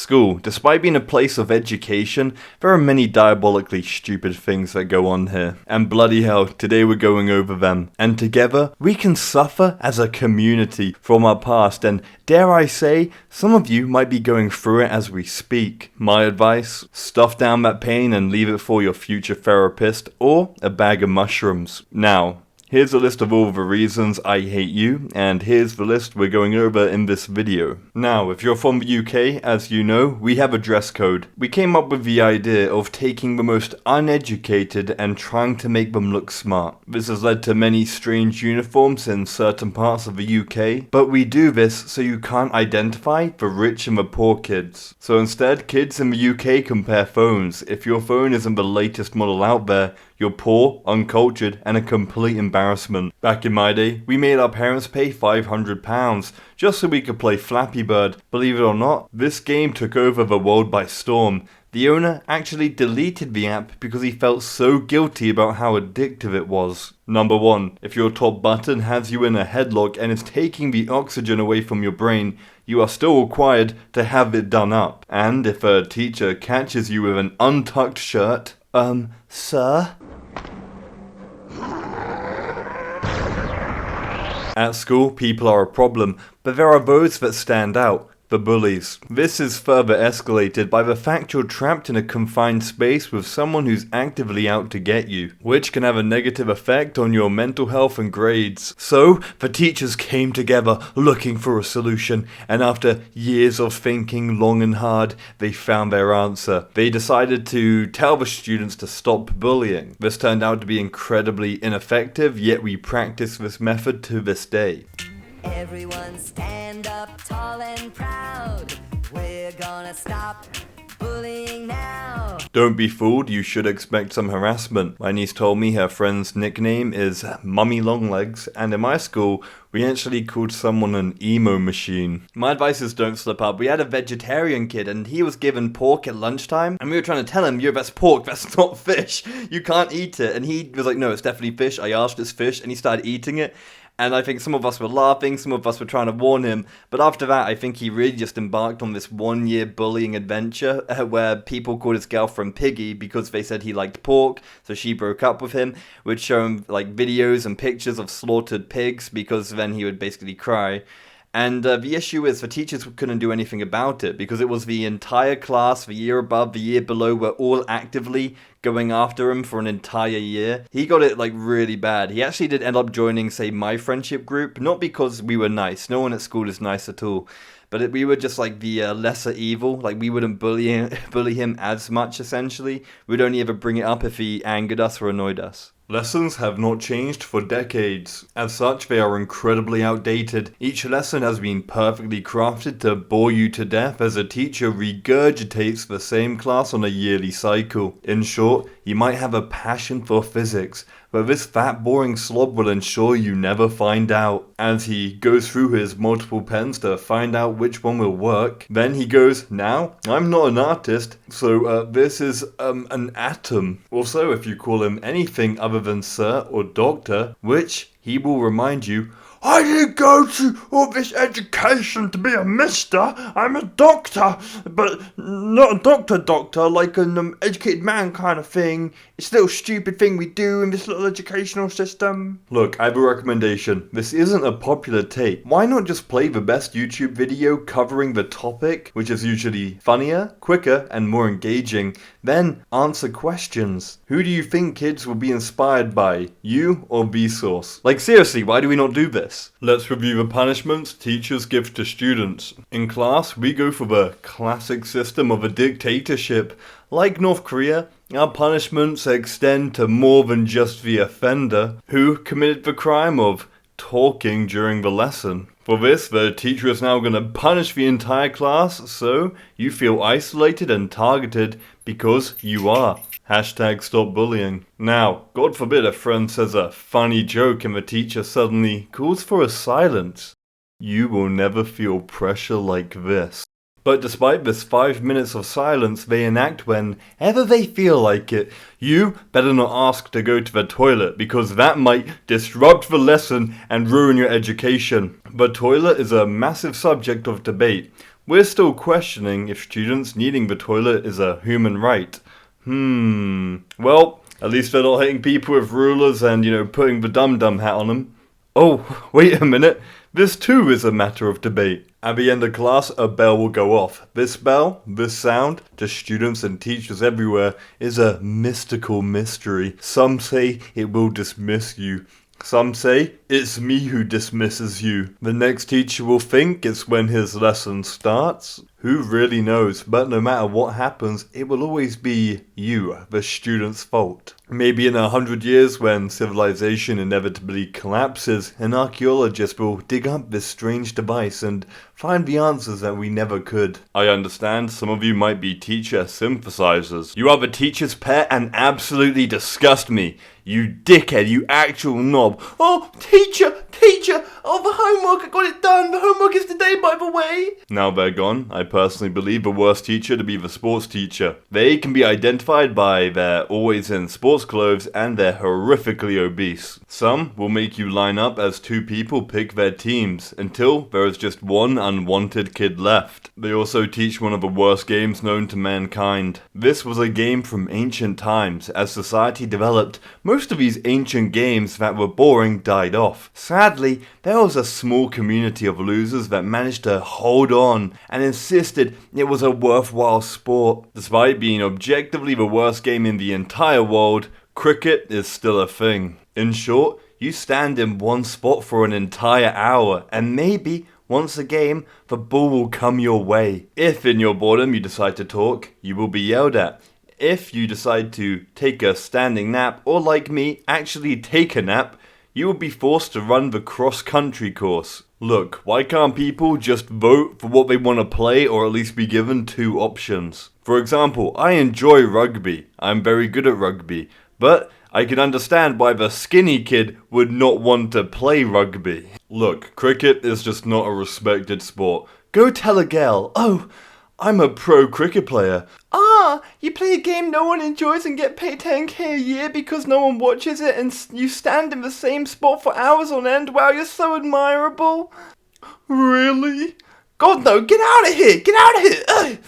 School, despite being a place of education, there are many diabolically stupid things that go on here. And bloody hell, today we're going over them. And together, we can suffer as a community from our past, and dare I say, some of you might be going through it as we speak. My advice, stuff down that pain and leave it for your future therapist or a bag of mushrooms. Now, here's a list of all the reasons I hate you, and here's the list we're going over in this video. Now, if you're from the UK, as you know, we have a dress code. We came up with the idea of taking the most uneducated and trying to make them look smart. This has led to many strange uniforms in certain parts of the UK, but we do this so you can't identify the rich and the poor kids. So instead, kids in the UK compare phones. If your phone isn't the latest model out there, you're poor, uncultured, and a complete embarrassment. Back in my day, we made our parents pay £500 just so we could play Flappy Bird. Believe it or not, this game took over the world by storm. The owner actually deleted the app because he felt so guilty about how addictive it was. Number 1. If your top button has you in a headlock and is taking the oxygen away from your brain, you are still required to have it done up. And if a teacher catches you with an untucked shirt, sir? At school, people are a problem, but there are those that stand out. The bullies. This is further escalated by the fact you're trapped in a confined space with someone who's actively out to get you, which can have a negative effect on your mental health and grades. So, the teachers came together looking for a solution, and after years of thinking long and hard, they found their answer. They decided to tell the students to stop bullying. This turned out to be incredibly ineffective, yet we practice this method to this day. Everyone stand up tall and proud. We're gonna stop bullying now. Don't be fooled, you should expect some harassment. My niece told me her friend's nickname is Mummy Longlegs, and in my school, we actually called someone an emo machine. My advice is don't slip up. We had a vegetarian kid and he was given pork at lunchtime, and we were trying to tell him, yo, that's pork, that's not fish. You can't eat it. And he was like, no, it's definitely fish. I asked, it's fish, and he started eating it. And I think some of us were laughing, some of us were trying to warn him. But after that, I think he really just embarked on this 1-year bullying adventure where people called his girlfriend Piggy because they said he liked pork. So she broke up with him, would show him like videos and pictures of slaughtered pigs because then he would basically cry. And the issue is the teachers couldn't do anything about it because it was the entire class, the year above, the year below, were all actively going after him for an entire year. He got it like really bad. He actually did end up joining, say, my friendship group, not because we were nice. No one at school is nice at all. But we were just like the lesser evil. Like we wouldn't bully him as much, essentially. We'd only ever bring it up if he angered us or annoyed us. Lessons have not changed for decades. As such, they are incredibly outdated. Each lesson has been perfectly crafted to bore you to death as a teacher regurgitates the same class on a yearly cycle. In short, you might have a passion for physics, but this fat boring slob will ensure you never find out. As he goes through his multiple pens to find out which one will work, then he goes, now, I'm not an artist, so this is an atom. Also, if you call him anything other than sir or doctor, which he will remind you, I didn't go to all this education to be a mister. I'm a doctor, but not a doctor, like an educated man kind of thing. It's a little stupid thing we do in this little educational system. Look, I have a recommendation. This isn't a popular take. Why not just play the best YouTube video covering the topic, which is usually funnier, quicker, and more engaging, then answer questions. Who do you think kids will be inspired by, you or Vsauce? Like seriously, why do we not do this? Let's review the punishments teachers give to students. In class, we go for the classic system of a dictatorship. Like North Korea, our punishments extend to more than just the offender who committed the crime of talking during the lesson. For this, the teacher is now going to punish the entire class, so you feel isolated and targeted because you are. #StopBullying. Now, God forbid a friend says a funny joke and the teacher suddenly calls for a silence. You will never feel pressure like this. But despite this 5 minutes of silence they enact whenever they feel like it, you better not ask to go to the toilet because that might disrupt the lesson and ruin your education. The toilet is a massive subject of debate. we're still questioning if students needing the toilet is a human right. Well, at least they're not hitting people with rulers and, putting the dum-dum hat on them. Oh, wait a minute. This too is a matter of debate. At the end of class, a bell will go off. This bell, this sound, to students and teachers everywhere, is a mystical mystery. Some say it will dismiss you. Some say it's me who dismisses you. The next teacher will think it's when his lesson starts. Who really knows? But no matter what happens, it will always be you, the student's fault. Maybe in 100 years, when civilization inevitably collapses, an archaeologist will dig up this strange device and find the answers that we never could. I understand some of you might be teacher synthesizers. You are the teacher's pet and absolutely disgust me. You dickhead, you actual knob. Oh, teacher! Oh, the homework, I got it done. The homework is today, by the way. Now they're gone. I personally believe the worst teacher to be the sports teacher. They can be identified by their always in sports clothes and they're horrifically obese. Some will make you line up as two people pick their teams until there is just one unwanted kid left. They also teach one of the worst games known to mankind. This was a game from ancient times. As society developed, most of these ancient games that were boring died off. Sadly, there was a small community of losers that managed to hold on and insisted it was a worthwhile sport. Despite being objectively the worst game in the entire world, cricket is still a thing. In short, you stand in one spot for an entire hour and maybe once a game, the ball will come your way. If in your boredom you decide to talk, you will be yelled at. If you decide to take a standing nap, or like me, actually take a nap, you will be forced to run the cross-country course. Look, why can't people just vote for what they want to play or at least be given two options? For example, I enjoy rugby. I'm very good at rugby. But I can understand why the skinny kid would not want to play rugby. Look, cricket is just not a respected sport. Go tell a gal, oh, I'm a pro cricket player. Ah, you play a game no one enjoys and get paid 10k a year because no one watches it and you stand in the same spot for hours on end? Wow, you're so admirable. Really? God no, get out of here! Get out of here! Ugh.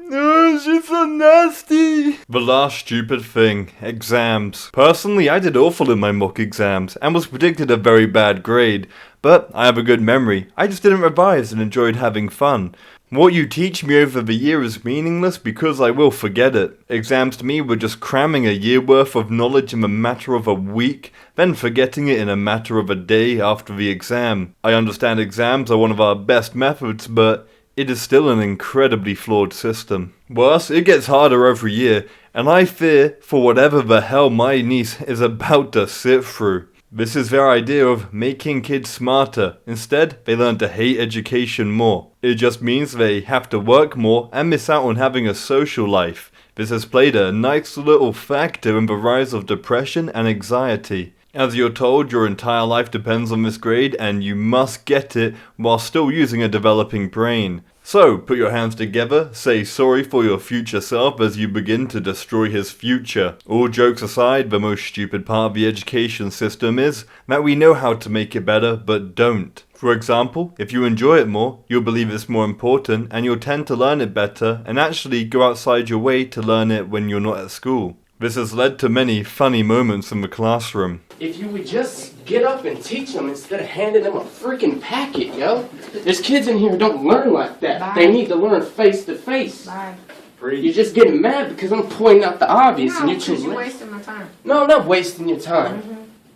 Oh, she's so nasty. The last stupid thing, exams. Personally, I did awful in my mock exams and was predicted a very bad grade. But I have a good memory. I just didn't revise and enjoyed having fun. What you teach me over the year is meaningless because I will forget it. Exams to me were just cramming a year worth of knowledge in a matter of a week, then forgetting it in a matter of a day after the exam. I understand exams are one of our best methods, but it is still an incredibly flawed system. Worse, it gets harder every year, and I fear for whatever the hell my niece is about to sit through. This is their idea of making kids smarter. Instead, they learn to hate education more. It just means they have to work more and miss out on having a social life. This has played a nice little factor in the rise of depression and anxiety. As you're told, your entire life depends on this grade and you must get it while still using a developing brain. So, put your hands together, say sorry for your future self as you begin to destroy his future. All jokes aside, the most stupid part of the education system is that we know how to make it better, but don't. For example, if you enjoy it more, you'll believe it's more important and you'll tend to learn it better and actually go outside your way to learn it when you're not at school. This has led to many funny moments in the classroom. If you would just get up and teach them instead of handing them a freaking packet, yo. There's kids in here who don't learn like that. Bye. They need to learn face to face. Bye. You're just getting mad because I'm pointing out the obvious and No, you're because too you're late. wasting my time. No, I'm not wasting your time.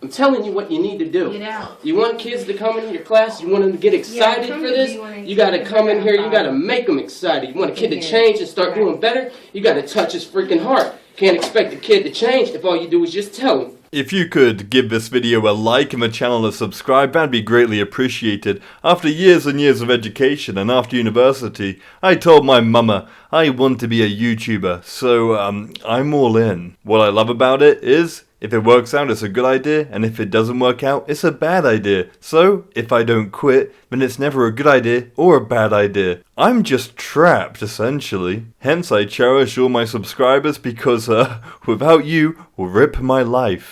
I'm telling you what you need to do. Get out. You want kids to come into your class, you want them to get excited come for to this, B1 you gotta come in here, you Bye. gotta make them excited. You want a kid to Yeah. change and start Right. doing better, you gotta touch his freaking heart. Can't expect a kid to change if all you do is just tell him. If you could give this video a like and the channel a subscribe, that'd be greatly appreciated. After years and years of education and after university, I told my mama I want to be a YouTuber, so I'm all in. What I love about it is, if it works out, it's a good idea, and if it doesn't work out, it's a bad idea. So, if I don't quit, then it's never a good idea or a bad idea. I'm just trapped, essentially. Hence, I cherish all my subscribers because, without you, will rip my life.